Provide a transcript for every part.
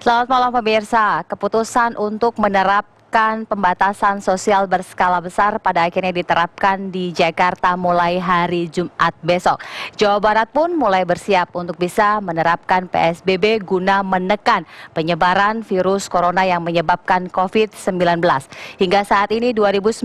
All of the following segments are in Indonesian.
Selamat malam pemirsa, keputusan untuk menerapkan pembatasan sosial berskala besar pada akhirnya diterapkan di Jakarta mulai hari Jumat besok. Jawa Barat pun mulai bersiap untuk bisa menerapkan PSBB guna menekan penyebaran virus corona yang menyebabkan COVID-19. Hingga saat ini 2.900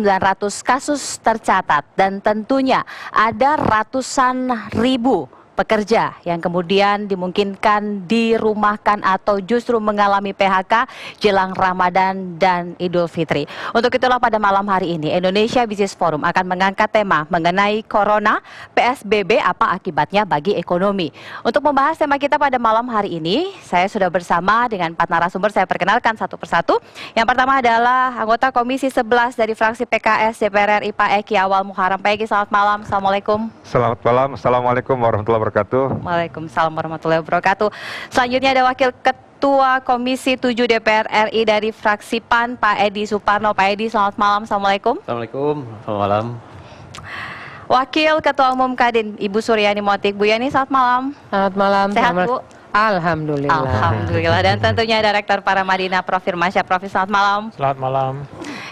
kasus tercatat dan tentunya ada ratusan ribu pekerja yang kemudian dimungkinkan dirumahkan atau justru mengalami PHK jelang Ramadan dan Idul Fitri. Untuk itulah pada malam hari ini Indonesia Business Forum akan mengangkat tema mengenai Corona, PSBB apa akibatnya bagi ekonomi. Untuk membahas tema kita pada malam hari ini, saya sudah bersama dengan 4 narasumber. Saya perkenalkan satu persatu. Yang pertama adalah anggota Komisi 11 dari fraksi PKS DPR RI Pak Eki Awal Muharram. Pak Eki, selamat malam. Assalamualaikum. Selamat malam. Assalamualaikum warahmatullahi wabarakatuh. Waalaikumsalam warahmatullahi wabarakatuh. Selanjutnya ada Wakil Ketua Komisi 7 DPR RI dari fraksi PAN, Pak Edi Suparno. Pak Edi, selamat malam. Assalamualaikum. Assalamualaikum. Selamat malam. Wakil Ketua Umum Kadin, Ibu Suryani Motik. Bu Yani, selamat malam. Selamat malam. Sehat, Bu? Alhamdulillah. Alhamdulillah. Dan tentunya ada Rektor Paramadina, Prof. Firmansyah. Prof. Selamat malam. Selamat malam.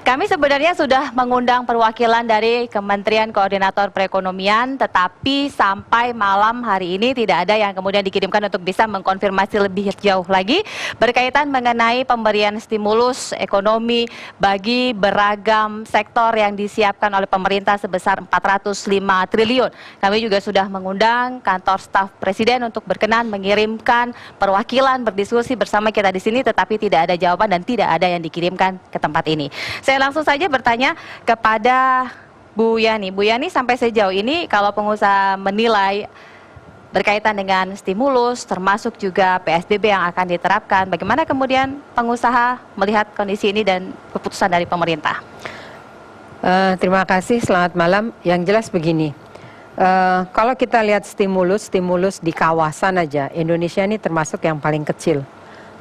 Kami sebenarnya sudah mengundang perwakilan dari Kementerian Koordinator Perekonomian, tetapi sampai malam hari ini tidak ada yang kemudian dikirimkan untuk bisa mengkonfirmasi lebih jauh lagi berkaitan mengenai pemberian stimulus ekonomi bagi beragam sektor yang disiapkan oleh pemerintah sebesar 405 triliun. Kami juga sudah mengundang kantor staf Presiden untuk berkenan mengirimkan perwakilan berdiskusi bersama kita di sini, tetapi tidak ada jawaban dan tidak ada yang dikirimkan ke tempat ini. Saya langsung saja bertanya kepada Bu Yani. Bu Yani, sampai sejauh ini kalau pengusaha menilai berkaitan dengan stimulus termasuk juga PSBB yang akan diterapkan, bagaimana kemudian pengusaha melihat kondisi ini dan keputusan dari pemerintah? Terima kasih, selamat malam. Yang jelas begini, kalau kita lihat stimulus di kawasan aja, Indonesia ini termasuk yang paling kecil,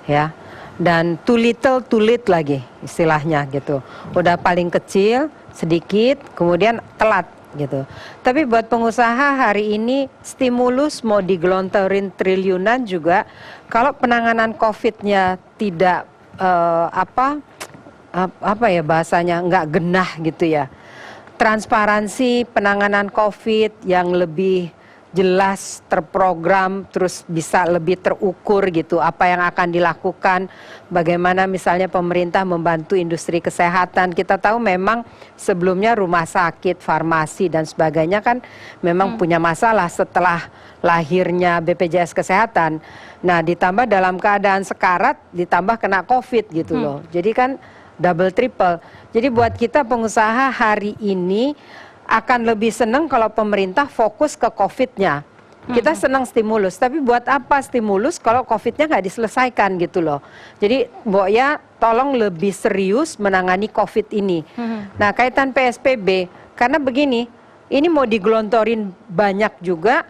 ya. Dan too little too late lagi istilahnya gitu. Udah paling kecil, sedikit, kemudian telat gitu. Tapi buat pengusaha hari ini stimulus mau digelontorin triliunan juga, kalau penanganan COVID-nya tidak apa ya bahasanya, nggak genah gitu ya. Transparansi penanganan COVID yang lebih jelas, terprogram, terus bisa lebih terukur gitu, apa yang akan dilakukan, bagaimana misalnya pemerintah membantu industri kesehatan. Kita tahu memang sebelumnya rumah sakit, farmasi dan sebagainya kan memang punya masalah setelah lahirnya BPJS Kesehatan. Nah, ditambah dalam keadaan sekarat, ditambah kena COVID gitu loh. Jadi kan double triple. Jadi buat kita pengusaha hari ini akan lebih senang kalau pemerintah fokus ke COVID-nya. Kita senang stimulus, tapi buat apa stimulus kalau COVID-nya nggak diselesaikan gitu loh. Jadi Mbok ya tolong lebih serius menangani COVID ini. Nah, kaitan PSBB, karena begini, ini mau digelontorin banyak juga,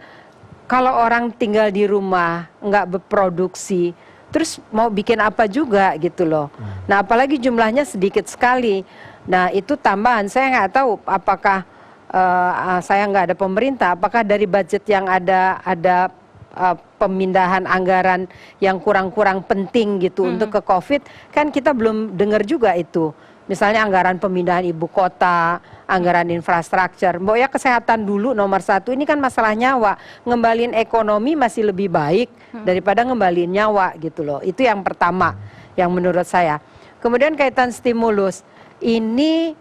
kalau orang tinggal di rumah, nggak berproduksi, terus mau bikin apa juga gitu loh. Nah, apalagi jumlahnya sedikit sekali. Nah, itu tambahan, saya nggak tahu apakah saya nggak ada pemerintah, apakah dari budget yang ada pemindahan anggaran yang kurang-kurang penting gitu untuk ke COVID, kan kita belum dengar juga itu. Misalnya anggaran pemindahan ibu kota, anggaran infrastruktur, Mbok ya kesehatan dulu nomor 1, ini kan masalah nyawa. Ngembaliin ekonomi masih lebih baik daripada ngembaliin nyawa gitu loh. Itu yang pertama yang menurut saya. Kemudian kaitan stimulus, ini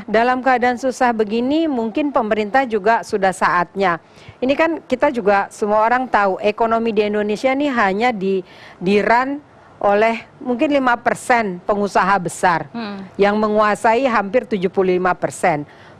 dalam keadaan susah begini mungkin pemerintah juga sudah saatnya. Ini kan kita juga semua orang tahu ekonomi di Indonesia ini hanya di-run oleh mungkin 5% pengusaha besar yang menguasai hampir 75%.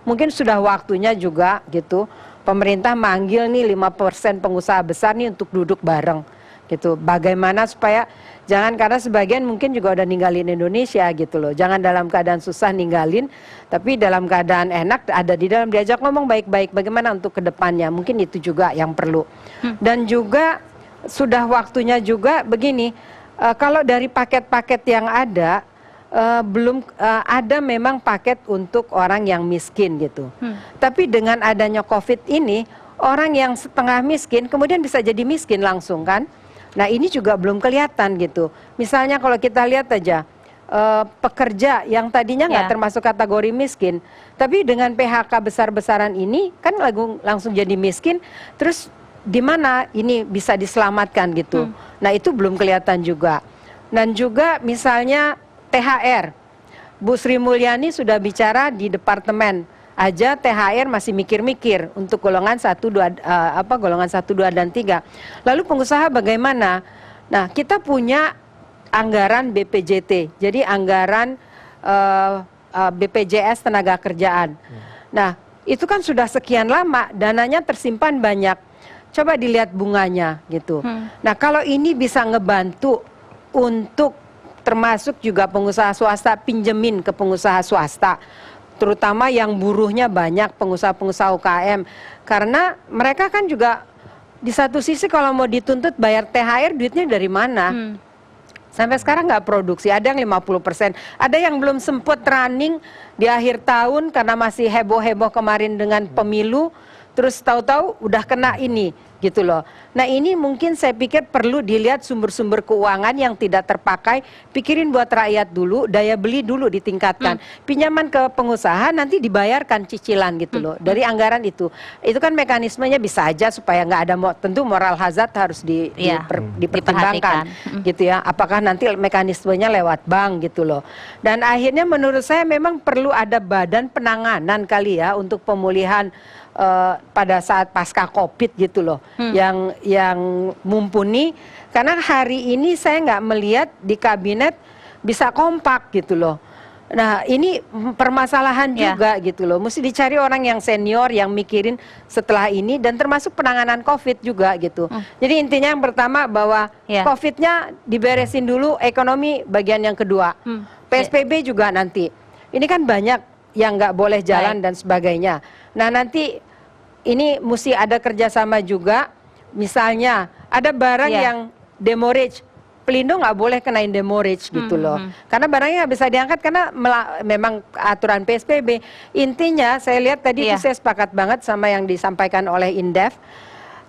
Mungkin sudah waktunya juga gitu pemerintah manggil nih 5% pengusaha besar nih untuk duduk bareng gitu. Bagaimana supaya jangan, karena sebagian mungkin juga udah ninggalin Indonesia gitu loh. Jangan dalam keadaan susah ninggalin, tapi dalam keadaan enak ada di dalam, diajak ngomong baik-baik bagaimana untuk kedepannya. Mungkin itu juga yang perlu. Dan juga sudah waktunya juga begini, kalau dari paket-paket yang ada, belum ada memang paket untuk orang yang miskin gitu. Tapi dengan adanya COVID ini, orang yang setengah miskin kemudian bisa jadi miskin langsung kan. Nah ini juga belum kelihatan gitu. Misalnya kalau kita lihat aja pekerja yang tadinya nggak termasuk kategori miskin, tapi dengan PHK besar-besaran ini kan langsung jadi miskin, terus di mana ini bisa diselamatkan gitu. Nah itu belum kelihatan juga. Dan juga misalnya THR, Bu Sri Mulyani sudah bicara di departemen aja THR masih mikir-mikir untuk golongan 1, 2, golongan 1, 2 dan 3. Lalu pengusaha bagaimana? Nah, kita punya anggaran BPJT. Jadi anggaran BPJS tenaga kerjaan. Nah, itu kan sudah sekian lama, dananya tersimpan banyak. Coba dilihat bunganya gitu. Nah, kalau ini bisa ngebantu untuk termasuk juga pengusaha swasta pinjemin ke pengusaha swasta, terutama yang buruhnya banyak, pengusaha-pengusaha UKM, karena mereka kan juga di satu sisi kalau mau dituntut bayar THR duitnya dari mana? Sampai sekarang nggak produksi, ada yang 50%, ada yang belum sempat running di akhir tahun karena masih heboh-heboh kemarin dengan pemilu, terus tahu-tahu udah kena ini gitu loh. Nah ini mungkin saya pikir perlu dilihat sumber-sumber keuangan yang tidak terpakai, pikirin buat rakyat dulu, daya beli dulu ditingkatkan, pinjaman ke pengusaha nanti dibayarkan cicilan gitu loh dari anggaran itu kan mekanismenya bisa aja supaya nggak ada, tentu moral hazard harus dipertimbangkan gitu ya, apakah nanti mekanismenya lewat bank gitu loh. Dan akhirnya menurut saya memang perlu ada badan penanganan kali ya untuk pemulihan pada saat pasca COVID gitu loh, yang mumpuni, karena hari ini saya nggak melihat di kabinet bisa kompak gitu loh. Nah ini permasalahan juga gitu loh, mesti dicari orang yang senior yang mikirin setelah ini, dan termasuk penanganan COVID juga gitu. Jadi intinya yang pertama bahwa COVID-nya diberesin dulu, ekonomi bagian yang kedua, PSBB juga nanti. Ini kan banyak yang nggak boleh jalan dan sebagainya. Nah nanti ini mesti ada kerjasama juga, misalnya ada barang yang demurrage, Pelindo nggak boleh kenain demurrage gitu loh, karena barangnya nggak bisa diangkat karena memang aturan PSBB. Intinya saya lihat tadi itu saya sepakat banget sama yang disampaikan oleh Indef.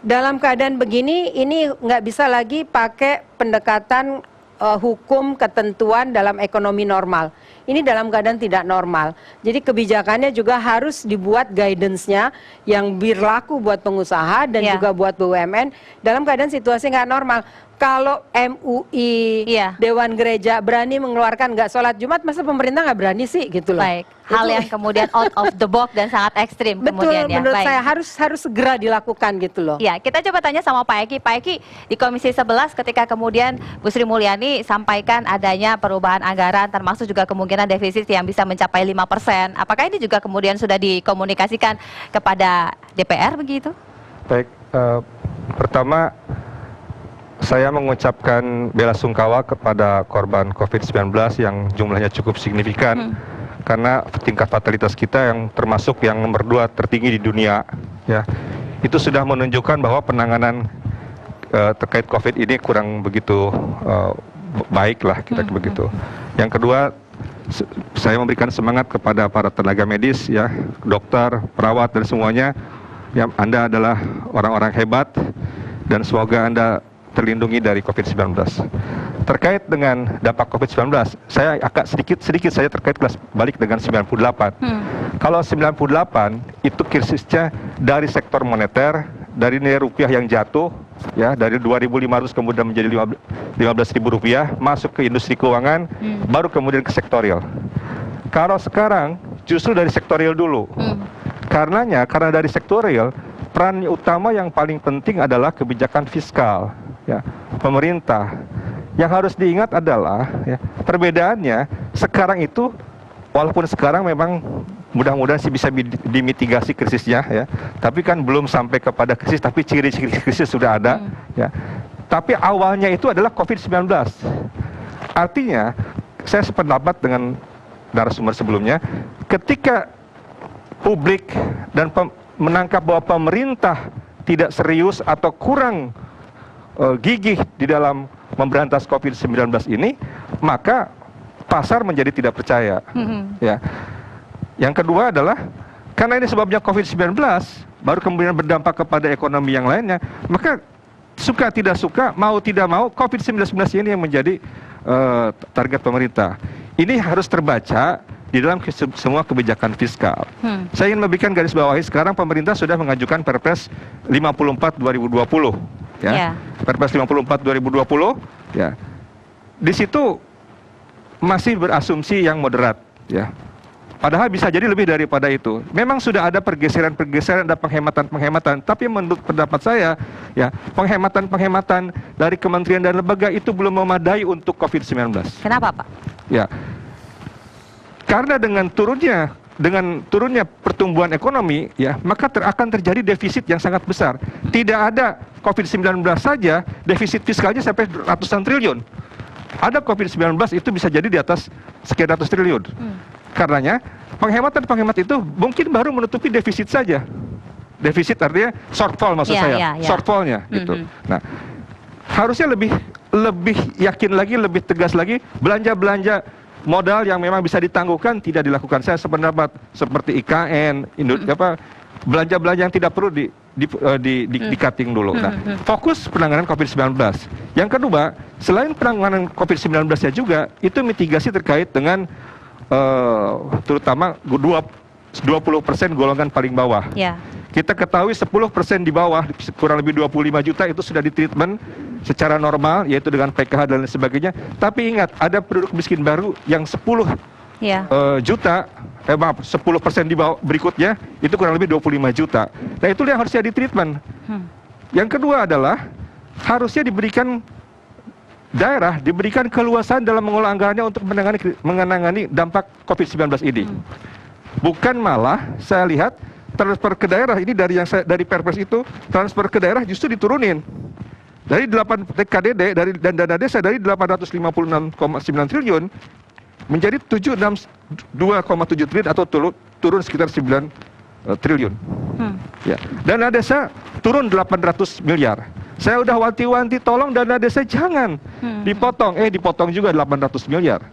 Dalam keadaan begini, ini nggak bisa lagi pakai pendekatan hukum ketentuan dalam ekonomi normal. Ini dalam keadaan tidak normal. Jadi kebijakannya juga harus dibuat guidance-nya yang berlaku buat pengusaha dan juga buat BUMN dalam keadaan situasi nggak normal. Kalau MUI, Dewan Gereja berani mengeluarkan nggak sholat Jumat, masa pemerintah nggak berani sih gitu loh. Baik, hal yang kemudian out of the box dan sangat ekstrim. Betul, kemudian ya. Menurut saya harus segera dilakukan gitu loh. Ya, kita coba tanya sama Pak Eki. Pak Eki, di Komisi 11 ketika kemudian Bu Sri Mulyani sampaikan adanya perubahan anggaran, termasuk juga kemungkinan defisit yang bisa mencapai 5%. Apakah ini juga kemudian sudah dikomunikasikan kepada DPR begitu? Baik, pertama saya mengucapkan bela sungkawa kepada korban COVID-19 yang jumlahnya cukup signifikan, karena tingkat fatalitas kita yang termasuk yang nomor 2 tertinggi di dunia, ya, itu sudah menunjukkan bahwa penanganan terkait COVID ini kurang begitu baik lah, kita begitu. Yang kedua, saya memberikan semangat kepada para tenaga medis, ya, dokter, perawat dan semuanya, ya, Anda adalah orang-orang hebat dan semoga Anda terlindungi dari COVID-19. Terkait dengan dampak COVID-19, saya agak sedikit saya terkait balik dengan 98. Kalau 98 itu krisisnya dari sektor moneter, dari nilai rupiah yang jatuh, ya, dari 2.500 kemudian menjadi 15.000 rupiah, masuk ke industri keuangan, baru kemudian ke sektorial. Kalau sekarang justru dari sektorial dulu. Karena dari sektorial, peran utama yang paling penting adalah kebijakan fiskal, ya, pemerintah. Yang harus diingat adalah, ya, perbedaannya sekarang itu, walaupun sekarang memang mudah-mudahan sih bisa dimitigasi krisisnya, ya, tapi kan belum sampai kepada krisis, tapi ciri-ciri krisis sudah ada, ya. Tapi awalnya itu adalah COVID-19. Artinya, saya sependapat dengan narasumber sebelumnya, ketika publik dan menangkap bahwa pemerintah tidak serius atau kurang gigih di dalam memberantas COVID-19 ini, maka pasar menjadi tidak percaya. Ya. Yang kedua adalah karena ini sebabnya COVID-19, baru kemudian berdampak kepada ekonomi yang lainnya, maka suka tidak suka, mau tidak mau, COVID-19 ini yang menjadi target pemerintah. Ini harus terbaca di dalam semua kebijakan fiskal. Saya ingin memberikan garis bawahi, sekarang pemerintah sudah mengajukan Perpres 54 2020. Ya. Perpres 54 2020, ya. Di situ masih berasumsi yang moderat, ya. Padahal bisa jadi lebih daripada itu. Memang sudah ada pergeseran-pergeseran, ada penghematan-penghematan. Tapi menurut pendapat saya, ya, penghematan-penghematan dari kementerian dan lembaga itu belum memadai untuk COVID-19. Kenapa, Pak? Ya, karena dengan turunnya pertumbuhan ekonomi, ya, maka akan terjadi defisit yang sangat besar. Tidak ada COVID-19 saja, defisit fiskalnya sampai ratusan triliun. Ada COVID-19 itu bisa jadi di atas sekian ratus triliun. Karenanya penghematan itu mungkin baru menutupi defisit saja. Defisit artinya shortfall maksud saya, shortfallnya gitu. Nah, harusnya lebih yakin lagi, lebih tegas lagi, belanja modal yang memang bisa ditangguhkan tidak dilakukan. Saya sependapat seperti IKN, belanja-belanja yang tidak perlu di cutting dulu. Nah, fokus penanganan COVID-19. Yang kedua, selain penanganan COVID-19-nya juga, itu mitigasi terkait dengan terutama 20% golongan paling bawah. Kita ketahui 10% di bawah, kurang lebih 25 juta itu sudah ditreatment secara normal, yaitu dengan PKH dan lain sebagainya. Tapi ingat, ada penduduk miskin baru yang 10 juta, 10% di bawah berikutnya, itu kurang lebih 25 juta. Nah, itu yang harusnya ditreatment. Yang kedua adalah, harusnya daerah diberikan keluasan dalam mengelola anggarannya untuk menangani dampak COVID-19 ini. Bukan malah saya lihat transfer ke daerah ini dari Perpres itu, transfer ke daerah justru diturunin. Dari 8 TKDD dan dana desa dari 856,9 triliun menjadi 2,7 triliun atau turun sekitar 9 triliun. Ya. Dana desa turun 800 miliar. Saya udah wanti-wanti, tolong dana desa jangan dipotong. Dipotong juga 800 miliar.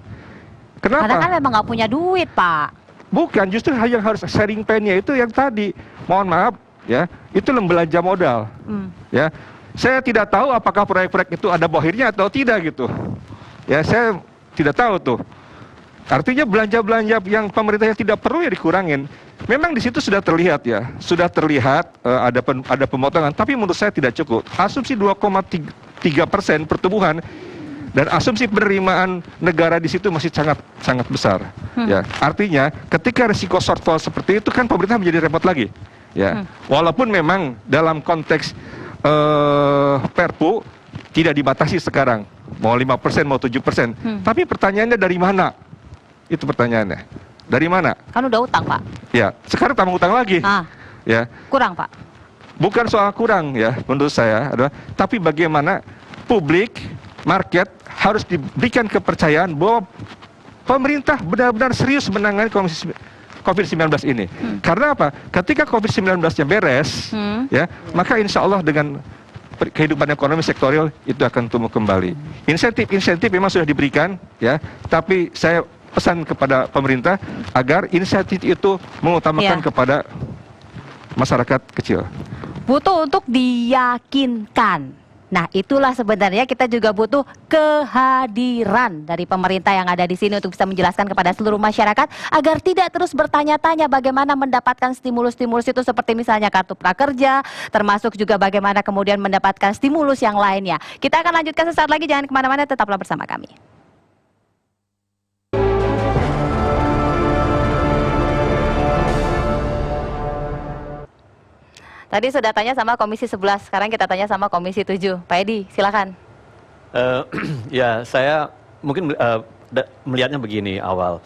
Kenapa? Karena kan memang nggak punya duit, Pak. Bukan, justru yang harus sharing pen-nya itu yang tadi. Mohon maaf, ya, itu belanja modal. Ya, saya tidak tahu apakah proyek-proyek itu ada bohirnya atau tidak gitu. Ya, saya tidak tahu tuh. Artinya belanja-belanja yang pemerintahnya tidak perlu ya dikurangin. Memang di situ sudah terlihat ya, ada pemotongan, tapi menurut saya tidak cukup. Asumsi 2,3% pertumbuhan dan asumsi penerimaan negara di situ masih sangat besar. Ya, artinya ketika risiko shortfall seperti itu kan pemerintah menjadi repot lagi. Ya, walaupun memang dalam konteks Perpu tidak dibatasi sekarang, mau 5%, mau 7%. Tapi pertanyaannya dari mana? Itu pertanyaannya. Dari mana? Kan udah utang, Pak. Ya, sekarang tambah utang lagi. Ya. Kurang, Pak. Bukan soal kurang ya, menurut saya adalah, tapi bagaimana publik, market harus diberikan kepercayaan bahwa pemerintah benar-benar serius menangani COVID-19 ini. Karena apa? Ketika COVID-19-nya beres, ya, maka insya Allah dengan kehidupan ekonomi sektorial itu akan tumbuh kembali. Insentif memang sudah diberikan, ya, tapi saya pesan kepada pemerintah agar insentif itu mengutamakan kepada masyarakat kecil. Butuh untuk diyakinkan. Nah, itulah sebenarnya kita juga butuh kehadiran dari pemerintah yang ada di sini untuk bisa menjelaskan kepada seluruh masyarakat agar tidak terus bertanya-tanya bagaimana mendapatkan stimulus-stimulus itu seperti misalnya kartu prakerja, termasuk juga bagaimana kemudian mendapatkan stimulus yang lainnya. Kita akan lanjutkan sesaat lagi, jangan kemana-mana, tetaplah bersama kami. Tadi sudah tanya sama Komisi 11, sekarang kita tanya sama Komisi 7. Pak Edi, silakan. Ya, saya mungkin melihatnya begini awal.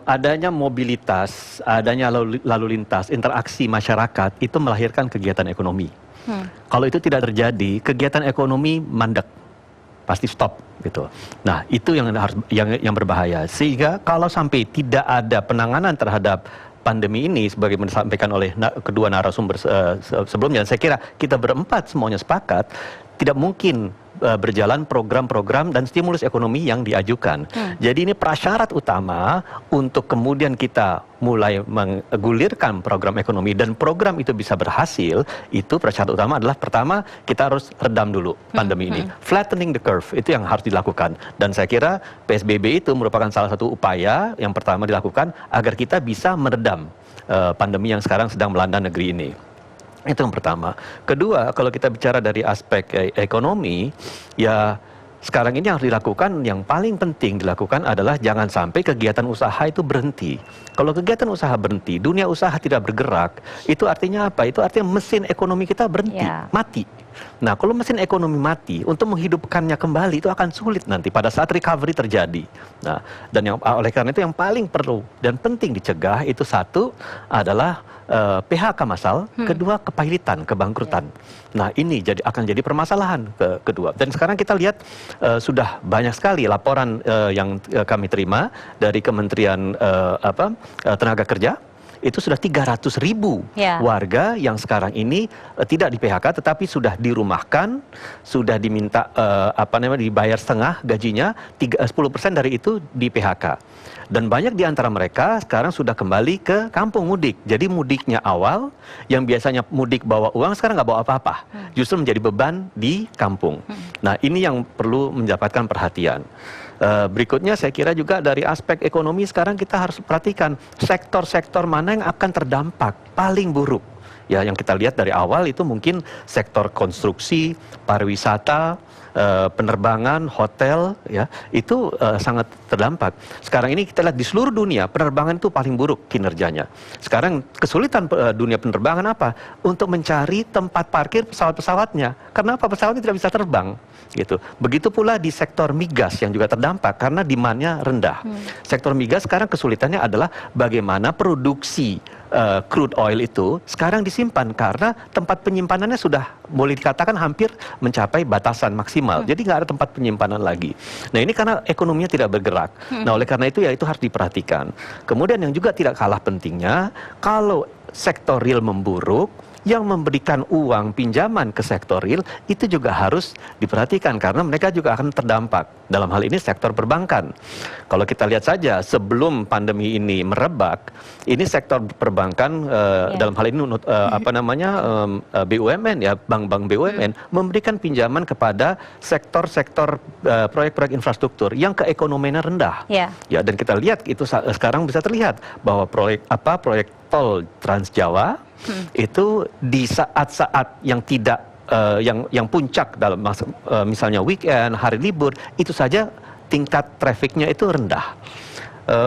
Adanya mobilitas, adanya lalu lintas, interaksi masyarakat itu melahirkan kegiatan ekonomi. Kalau itu tidak terjadi, kegiatan ekonomi mandek, pasti stop gitu. Nah, itu yang berbahaya. Sehingga kalau sampai tidak ada penanganan terhadap pandemi ini, sebagaimana disampaikan oleh kedua narasumber sebelumnya, saya kira kita berempat semuanya sepakat, tidak mungkin berjalan program-program dan stimulus ekonomi yang diajukan. Jadi ini prasyarat utama untuk kemudian kita mulai menggulirkan program ekonomi dan program itu bisa berhasil. Itu prasyarat utama adalah pertama kita harus redam dulu pandemi ini. Flattening the curve itu yang harus dilakukan. Dan saya kira PSBB itu merupakan salah satu upaya yang pertama dilakukan agar kita bisa meredam pandemi yang sekarang sedang melanda negeri ini. Itu yang pertama. Kedua, kalau kita bicara dari aspek ekonomi, ya sekarang ini yang harus dilakukan, yang paling penting dilakukan adalah jangan sampai kegiatan usaha itu berhenti. Kalau kegiatan usaha berhenti, dunia usaha tidak bergerak, itu artinya apa? Itu artinya mesin ekonomi kita berhenti, mati. Nah, kalau mesin ekonomi mati, untuk menghidupkannya kembali itu akan sulit nanti pada saat recovery terjadi. Nah, dan oleh karena itu yang paling perlu dan penting dicegah itu satu adalah PHK massal, kedua kepailitan, kebangkrutan. Nah, ini akan jadi permasalahan kedua. Dan sekarang kita lihat sudah banyak sekali laporan yang kami terima dari Kementerian Tenaga Kerja. Itu sudah 300.000 warga yang sekarang ini tidak di PHK tetapi sudah dirumahkan, sudah diminta dibayar setengah gajinya, 10% dari itu di PHK. Dan banyak di antara mereka sekarang sudah kembali ke kampung mudik. Jadi mudiknya awal, yang biasanya mudik bawa uang sekarang nggak bawa apa-apa, justru menjadi beban di kampung. Nah, ini yang perlu mendapatkan perhatian. Berikutnya saya kira juga dari aspek ekonomi sekarang kita harus perhatikan sektor-sektor mana yang akan terdampak paling buruk. Ya, yang kita lihat dari awal itu mungkin sektor konstruksi, pariwisata, penerbangan, hotel, ya itu sangat terdampak. Sekarang ini kita lihat di seluruh dunia penerbangan itu paling buruk kinerjanya. Sekarang kesulitan dunia penerbangan apa? Untuk mencari tempat parkir pesawat-pesawatnya. Kenapa pesawatnya tidak bisa terbang? Gitu. Begitu pula di sektor migas yang juga terdampak karena demand-nya rendah. Sektor migas sekarang kesulitannya adalah bagaimana produksi crude oil itu sekarang disimpan karena tempat penyimpanannya sudah boleh dikatakan hampir mencapai batasan maksimal. Jadi nggak ada tempat penyimpanan lagi. Nah, ini karena ekonominya tidak bergerak. Nah, oleh karena itu ya itu harus diperhatikan. Kemudian yang juga tidak kalah pentingnya, kalau sektor real memburuk, yang memberikan uang pinjaman ke sektor real itu juga harus diperhatikan karena mereka juga akan terdampak. Dalam hal ini sektor perbankan. Kalau kita lihat saja sebelum pandemi ini merebak, ini sektor perbankan dalam hal ini BUMN ya, bank-bank BUMN memberikan pinjaman kepada sektor-sektor proyek-proyek infrastruktur yang keekonomiannya rendah. Ya, dan kita lihat itu sekarang bisa terlihat bahwa proyek tol Trans Jawa itu di saat-saat yang tidak yang puncak dalam misalnya weekend, hari libur, itu saja tingkat trafiknya itu rendah.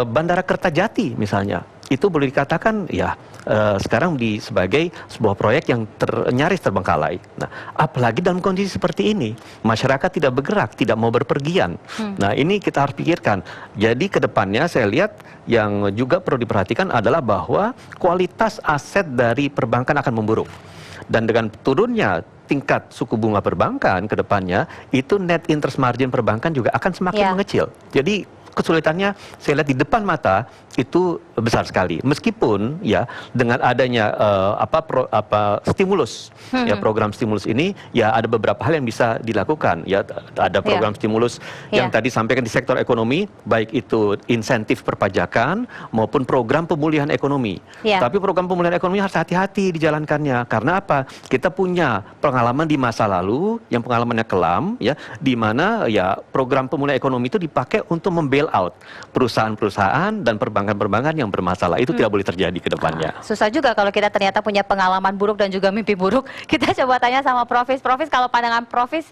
Bandara Kertajati misalnya, itu boleh dikatakan ya sekarang sebagai sebuah proyek yang nyaris terbengkalai. Nah, apalagi dalam kondisi seperti ini, masyarakat tidak bergerak, tidak mau berpergian. Nah, ini kita harus pikirkan. Jadi ke depannya saya lihat yang juga perlu diperhatikan adalah bahwa kualitas aset dari perbankan akan memburuk. Dan dengan turunnya tingkat suku bunga perbankan ke depannya, itu net interest margin perbankan juga akan semakin mengecil. Jadi kesulitannya saya lihat di depan mata itu besar sekali. Meskipun ya dengan adanya stimulus ya, program stimulus ini ya ada beberapa hal yang bisa dilakukan ya. Ada program stimulus yang tadi sampaikan di sektor ekonomi, baik itu insentif perpajakan maupun program pemulihan ekonomi. Tapi program pemulihan ekonomi harus hati-hati dijalankannya karena apa? Kita punya pengalaman di masa lalu yang pengalamannya kelam ya, di mana ya program pemulihan ekonomi itu dipakai untuk membail out perusahaan-perusahaan dan perbankan yang bermasalah. Itu tidak boleh terjadi ke depannya. Susah juga kalau kita ternyata punya pengalaman buruk dan juga mimpi buruk. Kita coba tanya sama Profis. Profis, kalau pandangan Profis,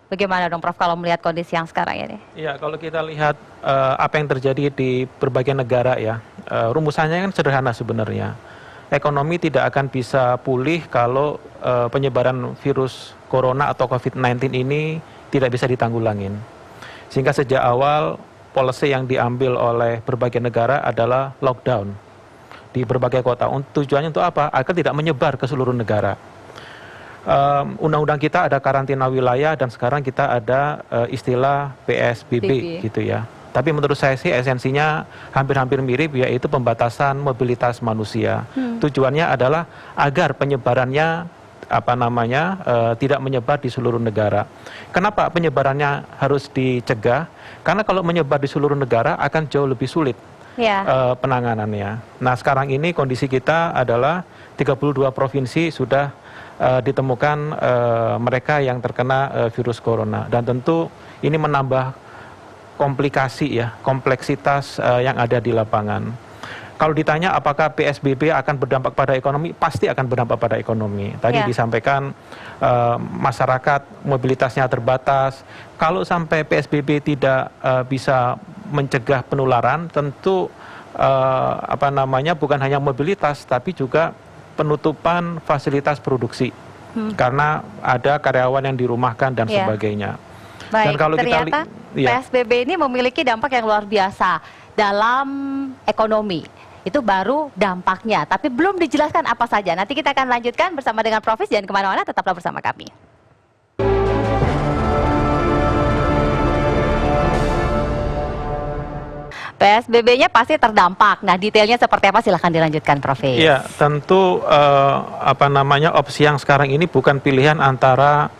bagaimana dong Prof kalau melihat kondisi yang sekarang ini? Iya, kalau kita lihat apa yang terjadi di berbagai negara ya, rumusannya kan sederhana sebenarnya. Ekonomi tidak akan bisa pulih kalau penyebaran virus corona atau COVID-19 ini tidak bisa ditanggulangin. Sehingga sejak awal policy yang diambil oleh berbagai negara adalah lockdown di berbagai kota. Tujuannya untuk apa? Agar tidak menyebar ke seluruh negara. Undang-undang kita ada karantina wilayah dan sekarang kita ada istilah PSBB gitu ya. Tapi menurut saya sih esensinya hampir-hampir mirip, yaitu pembatasan mobilitas manusia. Tujuannya adalah agar penyebarannya tidak menyebar di seluruh negara. Kenapa penyebarannya harus dicegah? Karena kalau menyebar di seluruh negara akan jauh lebih sulit penanganannya. Nah, sekarang ini kondisi kita adalah 32 provinsi sudah ditemukan mereka yang terkena virus corona, dan tentu ini menambah komplikasi ya, kompleksitas yang ada di lapangan. Kalau ditanya apakah PSBB akan berdampak pada ekonomi, pasti akan berdampak pada ekonomi. Tadi disampaikan masyarakat mobilitasnya terbatas. Kalau sampai PSBB tidak bisa mencegah penularan, tentu bukan hanya mobilitas, tapi juga penutupan fasilitas produksi. Karena ada karyawan yang dirumahkan dan sebagainya. Baik, dan kalau ternyata PSBB ini memiliki dampak yang luar biasa dalam ekonomi. Itu baru dampaknya, tapi belum dijelaskan apa saja. Nanti kita akan lanjutkan bersama dengan Prof. Jangan kemana-mana, tetaplah bersama kami. PSBB-nya pasti terdampak. Nah, detailnya seperti apa? Silahkan dilanjutkan, Prof. Iya, tentu opsi yang sekarang ini bukan pilihan antara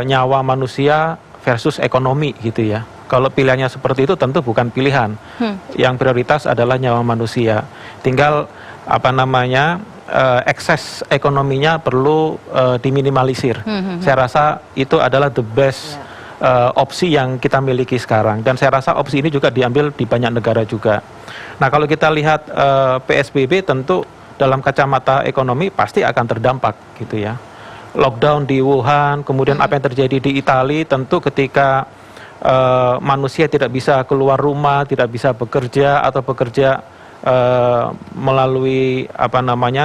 nyawa manusia versus ekonomi gitu ya. Kalau pilihannya seperti itu tentu bukan pilihan. Yang prioritas adalah nyawa manusia. Tinggal ekses ekonominya perlu diminimalisir. Saya rasa itu adalah the best opsi yang kita miliki sekarang. Dan saya rasa opsi ini juga diambil di banyak negara juga. Nah, kalau kita lihat PSBB tentu dalam kacamata ekonomi pasti akan terdampak gitu ya. Lockdown di Wuhan, kemudian apa yang terjadi di Italia, tentu ketika manusia tidak bisa keluar rumah, tidak bisa bekerja atau bekerja melalui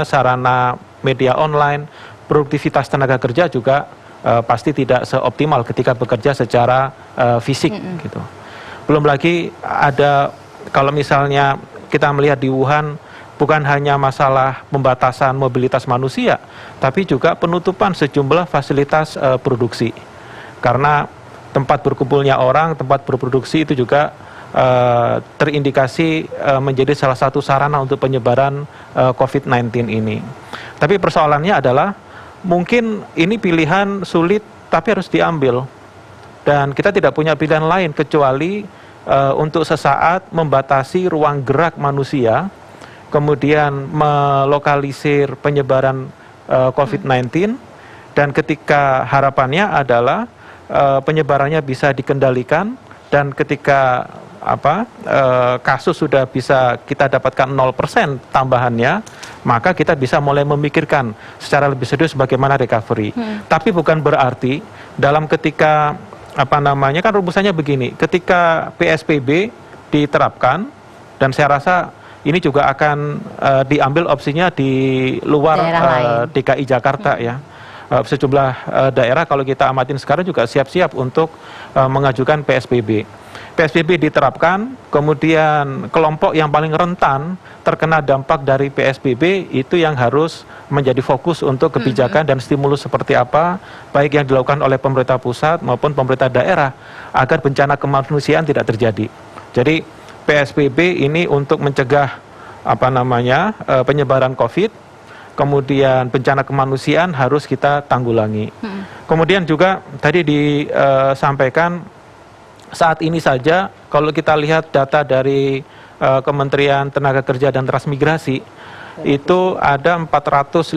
sarana media online, produktivitas tenaga kerja juga pasti tidak seoptimal ketika bekerja secara fisik gitu. Belum lagi ada, kalau misalnya kita melihat di Wuhan, bukan hanya masalah pembatasan mobilitas manusia, tapi juga penutupan sejumlah fasilitas produksi. Karena tempat berkumpulnya orang, tempat berproduksi itu juga terindikasi menjadi salah satu sarana untuk penyebaran COVID-19 ini. Tapi persoalannya adalah mungkin ini pilihan sulit tapi harus diambil. Dan kita tidak punya pilihan lain kecuali untuk sesaat membatasi ruang gerak manusia, kemudian melokalisir penyebaran COVID-19, dan ketika harapannya adalah penyebarannya bisa dikendalikan, dan ketika kasus sudah bisa kita dapatkan 0% tambahannya, maka kita bisa mulai memikirkan secara lebih serius bagaimana recovery. Tapi bukan berarti dalam ketika kan rumusannya begini, ketika PSBB diterapkan, dan saya rasa ini juga akan diambil opsinya di luar DKI Jakarta ya. Sejumlah daerah kalau kita amatin sekarang juga siap-siap untuk mengajukan PSBB. PSBB diterapkan, kemudian kelompok yang paling rentan terkena dampak dari PSBB itu yang harus menjadi fokus untuk kebijakan dan stimulus seperti apa, baik yang dilakukan oleh pemerintah pusat maupun pemerintah daerah, agar bencana kemanusiaan tidak terjadi. Jadi PSBB ini untuk mencegah penyebaran COVID, kemudian bencana kemanusiaan harus kita tanggulangi. Kemudian juga tadi disampaikan, saat ini saja kalau kita lihat data dari Kementerian Tenaga Kerja dan Transmigrasi, itu ada 452.000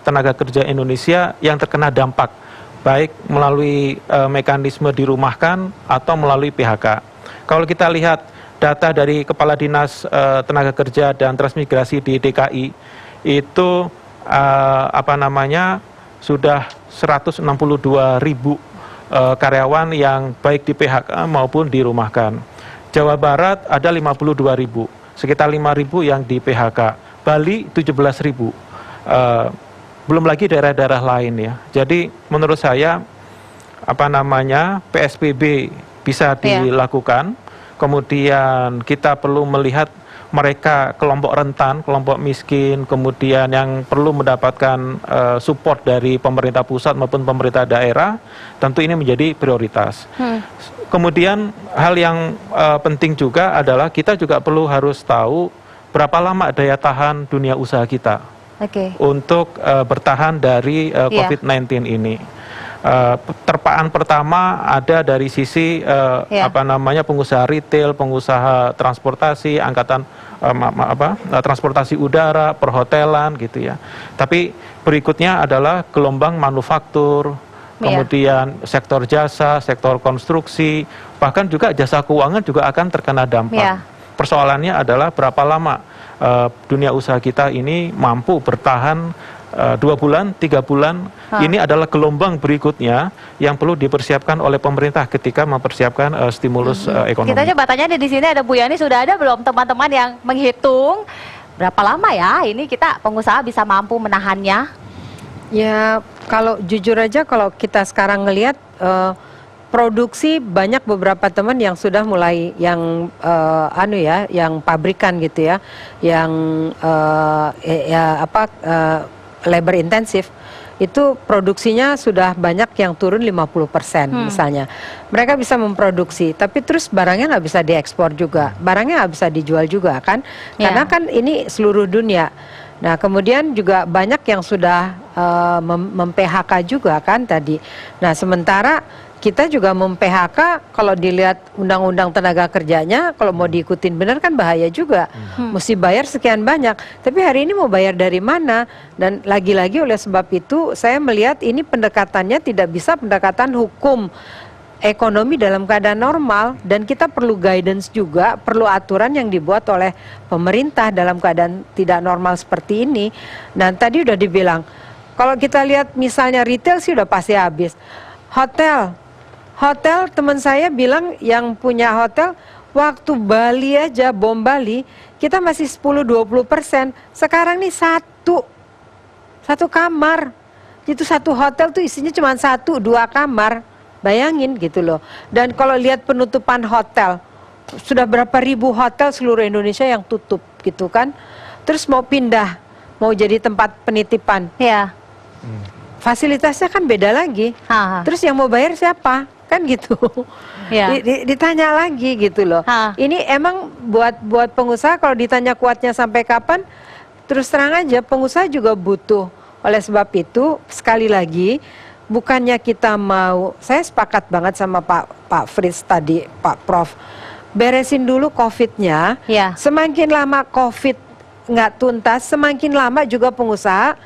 tenaga kerja Indonesia yang terkena dampak, baik melalui mekanisme dirumahkan atau melalui PHK. Kalau kita lihat data dari Kepala Dinas Tenaga Kerja dan Transmigrasi di DKI, itu sudah 162.000 karyawan yang baik di PHK maupun dirumahkan. Jawa Barat ada 52.000, sekitar 5.000 yang di PHK. Bali 17.000. Belum lagi daerah-daerah lain ya. Jadi menurut saya PSBB bisa dilakukan. Kemudian kita perlu melihat mereka kelompok rentan, kelompok miskin, kemudian yang perlu mendapatkan support dari pemerintah pusat maupun pemerintah daerah, tentu ini menjadi prioritas. Kemudian hal yang penting juga adalah kita juga harus tahu berapa lama daya tahan dunia usaha kita. untuk bertahan dari COVID-19 ini. Terpaan pertama ada dari sisi pengusaha retail, pengusaha transportasi, transportasi udara, perhotelan gitu ya. Tapi berikutnya adalah gelombang manufaktur, kemudian sektor jasa, sektor konstruksi, bahkan juga jasa keuangan juga akan terkena dampak. Persoalannya adalah berapa lama dunia usaha kita ini mampu bertahan 2 bulan, 3 bulan. Ini adalah gelombang berikutnya yang perlu dipersiapkan oleh pemerintah ketika mempersiapkan stimulus ekonomi. Kita coba tanya di sini, ada Bu Yani, sudah ada belum teman-teman yang menghitung berapa lama ya ini kita pengusaha bisa mampu menahannya? Ya, kalau jujur aja kalau kita sekarang ngelihat produksi, banyak beberapa teman yang sudah mulai yang yang pabrikan gitu ya, yang labor intensif, itu produksinya sudah banyak yang turun 50% misalnya. Mereka bisa memproduksi, tapi terus barangnya nggak bisa diekspor juga, barangnya nggak bisa dijual juga kan, karena kan ini seluruh dunia. Nah kemudian juga banyak yang sudah mem-PHK juga kan tadi. Nah sementara kita juga mem-PHK, kalau dilihat undang-undang tenaga kerjanya, kalau mau diikutin benar kan bahaya juga. Mesti bayar sekian banyak, tapi hari ini mau bayar dari mana? Dan lagi-lagi oleh sebab itu saya melihat ini pendekatannya tidak bisa pendekatan hukum ekonomi dalam keadaan normal, dan kita perlu guidance juga, perlu aturan yang dibuat oleh pemerintah dalam keadaan tidak normal seperti ini. Nah tadi udah dibilang, kalau kita lihat misalnya retail sih udah pasti habis. Hotel teman saya bilang yang punya hotel, waktu Bali aja, bom Bali, kita masih 10-20%. Sekarang nih satu kamar. Itu satu hotel tuh isinya cuma 1-2 kamar. Bayangin gitu loh. Dan kalau lihat penutupan hotel, sudah berapa ribu hotel seluruh Indonesia yang tutup gitu kan. Terus mau pindah, mau jadi tempat penitipan. Fasilitasnya kan beda lagi. Terus yang mau bayar siapa? Kan gitu. Ditanya lagi gitu loh. Ini emang buat pengusaha kalau ditanya kuatnya sampai kapan, terus terang aja pengusaha juga butuh. Oleh sebab itu sekali lagi, bukannya kita mau, saya sepakat banget sama Pak Fritz tadi, Pak Prof, beresin dulu COVID-nya. Semakin lama COVID nggak tuntas, semakin lama juga pengusaha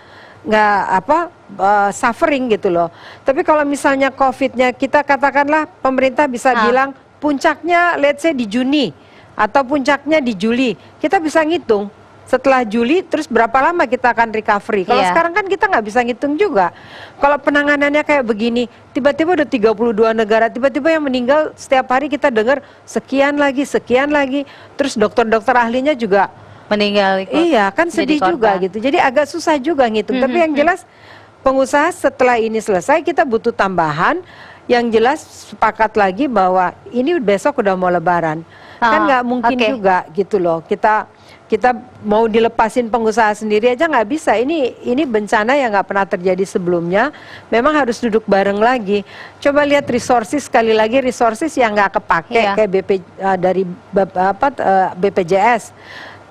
suffering gitu loh. Tapi kalau misalnya COVID-nya, kita katakanlah pemerintah bisa bilang puncaknya let's say di Juni atau puncaknya di Juli, kita bisa ngitung setelah Juli terus berapa lama kita akan recovery. Kalau sekarang kan kita nggak bisa ngitung juga. Kalau penanganannya kayak begini, tiba-tiba udah 32 negara, tiba-tiba yang meninggal setiap hari kita dengar sekian lagi, terus dokter-dokter ahlinya juga meninggal. Iya kan, sedih juga gitu. Jadi agak susah juga ngitung. Tapi yang jelas pengusaha setelah ini selesai kita butuh tambahan. Yang jelas sepakat lagi bahwa ini besok udah mau Lebaran. Kan nggak mungkin juga gitu loh. Kita mau dilepasin pengusaha sendiri aja nggak bisa. Ini bencana yang nggak pernah terjadi sebelumnya. Memang harus duduk bareng lagi. Coba lihat resources, sekali lagi resources yang nggak kepake kayak dari BPJS.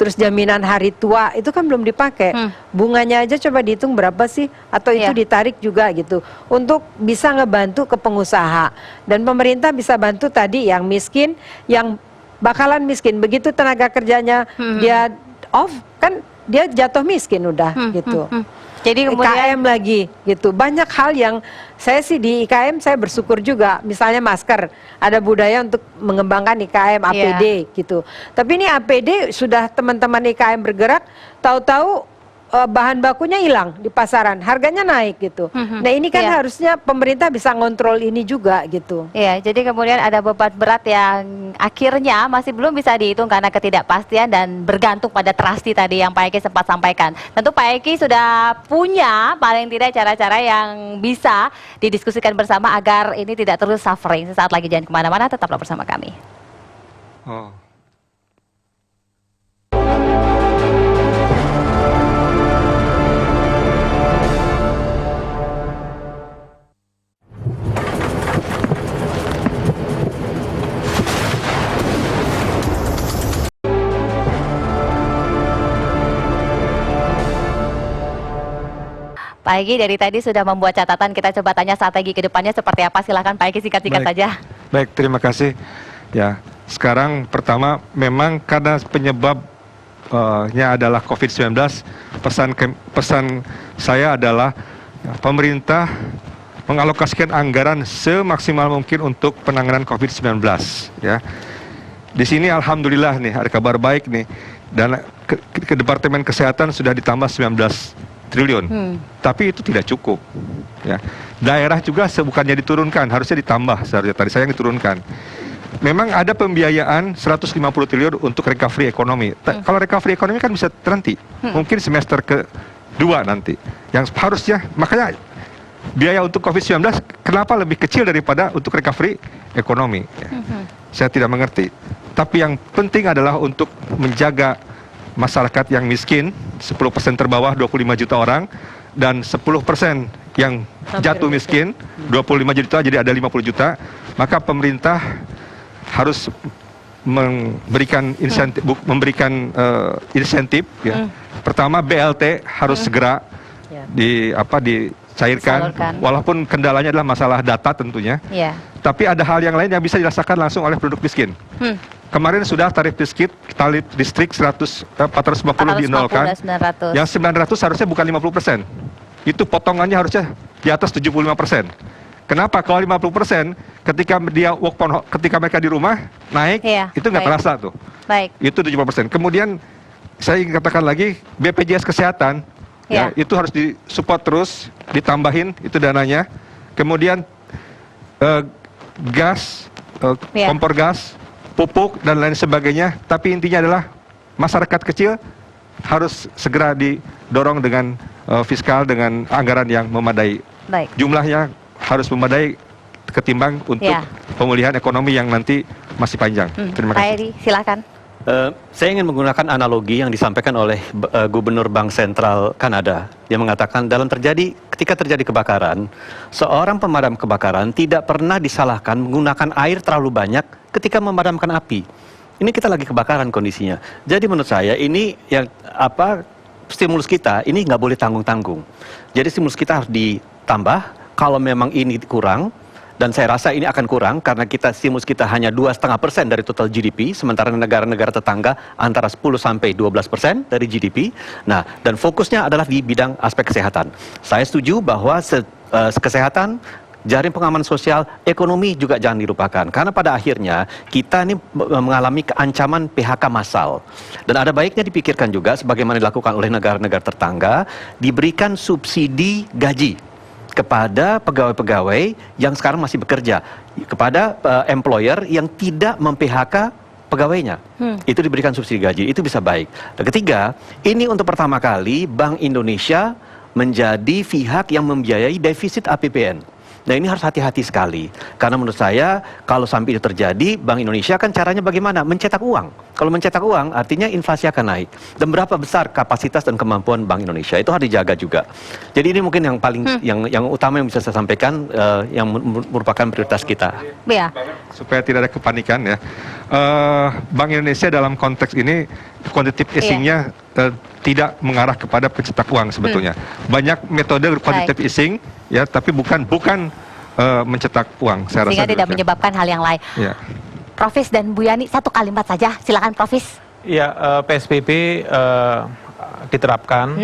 Terus jaminan hari tua itu kan belum dipakai. Bunganya aja coba dihitung berapa sih, atau itu ditarik juga gitu untuk bisa ngebantu ke pengusaha. Dan pemerintah bisa bantu tadi yang miskin, yang bakalan miskin. Begitu tenaga kerjanya dia off, kan dia jatuh miskin udah gitu. Jadi kemudian IKM lagi gitu. Banyak hal yang saya sih di IKM saya bersyukur juga. Misalnya masker, ada budaya untuk mengembangkan IKM APD gitu. Tapi ini APD sudah teman-teman IKM bergerak, tahu-tahu bahan bakunya hilang di pasaran, harganya naik gitu. Nah ini kan harusnya pemerintah bisa ngontrol ini juga gitu. Jadi kemudian ada beban berat yang akhirnya masih belum bisa dihitung karena ketidakpastian dan bergantung pada trustee tadi yang Pak Eki sempat sampaikan. Tentu Pak Eki sudah punya paling tidak cara-cara yang bisa didiskusikan bersama agar ini tidak terus suffering. Sesaat lagi jangan kemana-mana, tetaplah bersama kami. Pak Egi dari tadi sudah membuat catatan, kita coba tanya strategi ke depannya seperti apa. Silakan Pak Egi singkat-singkat saja. Baik, terima kasih. Ya, sekarang pertama memang karena penyebabnya adalah COVID-19, pesan saya adalah pemerintah mengalokasikan anggaran semaksimal mungkin untuk penanganan COVID-19. Ya, di sini alhamdulillah nih ada kabar baik nih, dan ke Departemen Kesehatan sudah ditambah 19 triliun, tapi itu tidak cukup. Ya, daerah juga bukannya diturunkan, harusnya ditambah. Seharusnya tadi saya yang diturunkan. Memang ada pembiayaan 150 triliun untuk recovery ekonomi. Kalau recovery ekonomi kan bisa terhenti, mungkin semester kedua nanti. Yang harusnya, makanya biaya untuk COVID-19 kenapa lebih kecil daripada untuk recovery ekonomi? Ya. Saya tidak mengerti. Tapi yang penting adalah untuk menjaga masyarakat yang miskin, 10% terbawah 25 juta orang, dan 10% yang jatuh miskin, 25 juta jadi ada 50 juta, maka pemerintah harus memberikan insentif, ya. Pertama BLT harus segera dicairkan, walaupun kendalanya adalah masalah data tentunya. Tapi ada hal yang lain yang bisa dirasakan langsung oleh penduduk miskin. Kemarin sudah tarif listrik 450 dinolkan, yang 900 harusnya bukan 50%. Itu potongannya harusnya di atas 75%. Kenapa? Kalau 50% ketika ketika mereka di rumah naik, itu nggak terasa tuh. Itu 75%. Kemudian saya ingin katakan lagi, BPJS Kesehatan, ya, itu harus disupport terus, ditambahin itu dananya. Kemudian gas, kompor gas, pupuk dan lain sebagainya. Tapi intinya adalah masyarakat kecil harus segera didorong dengan fiskal, dengan anggaran yang memadai. Jumlahnya harus memadai ketimbang untuk pemulihan ekonomi yang nanti masih panjang. Terima kasih. Pak Edi, silakan. Saya ingin menggunakan analogi yang disampaikan oleh Gubernur Bank Sentral Kanada. Dia mengatakan ketika terjadi kebakaran, seorang pemadam kebakaran tidak pernah disalahkan menggunakan air terlalu banyak ketika memadamkan api. Ini kita lagi kebakaran kondisinya. Jadi menurut saya ini yang stimulus kita ini nggak boleh tanggung-tanggung. Jadi stimulus kita harus ditambah kalau memang ini kurang. Dan saya rasa ini akan kurang karena stimulus kita hanya 2,5% dari total GDP, sementara negara-negara tetangga antara 10 sampai 12% dari GDP. Nah, dan fokusnya adalah di bidang aspek kesehatan. Saya setuju bahwa kesehatan, jaring pengaman sosial, ekonomi juga jangan dilupakan. Karena pada akhirnya kita ini mengalami keancaman PHK massal. Dan ada baiknya dipikirkan juga sebagaimana dilakukan oleh negara-negara tetangga, diberikan subsidi gaji kepada pegawai-pegawai yang sekarang masih bekerja, kepada employer yang tidak mem-PHK pegawainya. Itu diberikan subsidi gaji, itu bisa baik. Dan ketiga, ini untuk pertama kali Bank Indonesia menjadi pihak yang membiayai defisit APBN. Nah, ini harus hati-hati sekali. Karena menurut saya, kalau sampai itu terjadi, Bank Indonesia kan caranya bagaimana? Mencetak uang. Kalau mencetak uang, artinya inflasi akan naik. Dan berapa besar kapasitas dan kemampuan Bank Indonesia, itu harus dijaga juga. Jadi ini mungkin yang paling, yang utama yang bisa saya sampaikan, yang merupakan prioritas kita. Supaya tidak ada kepanikan ya. Bank Indonesia dalam konteks ini, quantitative easing-nya tidak mengarah kepada pencetak uang sebetulnya. Banyak metode quantitative easing, ya, tapi bukan mencetak uang. Saya rasa sehingga tidak menyebabkan hal yang lain. Profis dan Bu Yani, satu kalimat saja, silakan Profis. Ya, PSBB diterapkan.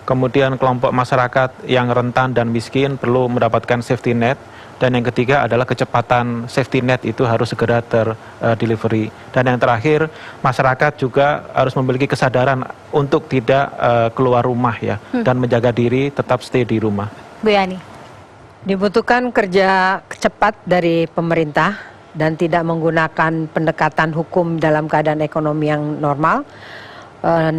Kemudian kelompok masyarakat yang rentan dan miskin perlu mendapatkan safety net. Dan yang ketiga adalah kecepatan safety net itu harus segera terdelivery. Dan yang terakhir, masyarakat juga harus memiliki kesadaran untuk tidak keluar rumah ya, dan menjaga diri tetap stay di rumah. Bu Yani. Dibutuhkan kerja cepat dari pemerintah dan tidak menggunakan pendekatan hukum dalam keadaan ekonomi yang normal.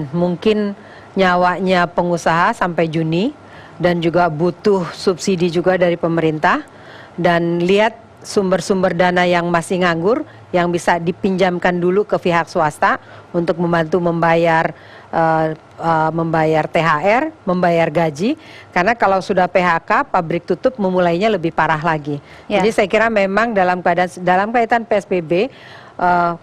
Mungkin nyawanya pengusaha sampai Juni, dan juga butuh subsidi juga dari pemerintah. Dan lihat sumber-sumber dana yang masih nganggur yang bisa dipinjamkan dulu ke pihak swasta untuk membantu membayar THR, membayar gaji. Karena kalau sudah PHK, pabrik tutup, memulainya lebih parah lagi. Jadi saya kira memang dalam kaitan PSBB,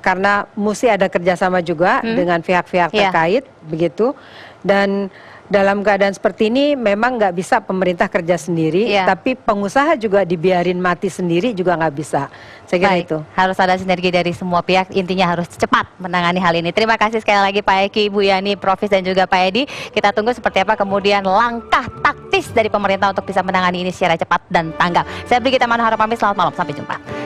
karena mesti ada kerjasama juga dengan pihak-pihak terkait, begitu. Dan dalam keadaan seperti ini memang nggak bisa pemerintah kerja sendiri, Iya. tapi pengusaha juga dibiarin mati sendiri juga nggak bisa. Saya kira Baik, itu. harus ada sinergi dari semua pihak, intinya harus cepat menangani hal ini. Terima kasih sekali lagi Pak Eki, Bu Yani, Profis dan juga Pak Edi. Kita tunggu seperti apa kemudian langkah taktis dari pemerintah untuk bisa menangani ini secara cepat dan tanggap. Saya Brigita Manohara pamit, selamat malam, sampai jumpa.